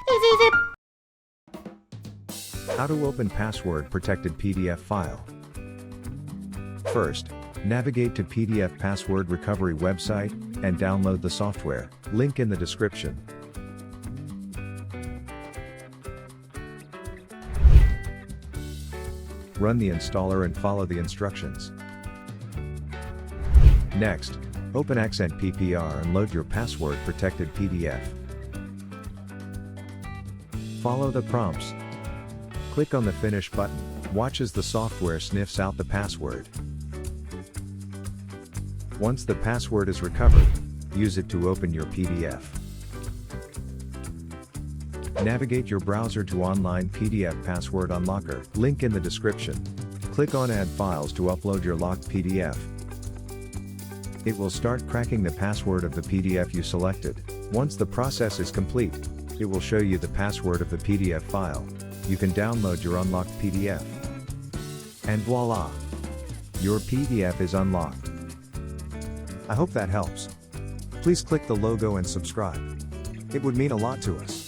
ezyZip. How to open password-protected PDF file. First, navigate to PDF Password Recovery website, and download the software, link in the description. Run the installer and follow the instructions. Next, open AccentPPR and load your password-protected PDF. Follow the prompts. Click on the Finish button. Watch as the software sniffs out the password. Once the password is recovered, use it to open your PDF. Navigate your browser to Online PDF Password Unlocker, link in the description. Click on Add Files to upload your locked PDF. It will start cracking the password of the PDF you selected. Once the process is complete, it will show you the password of the PDF file. You can download your unlocked PDF. And voila! Your PDF is unlocked. I hope that helps. Please click the logo and subscribe. It would mean a lot to us.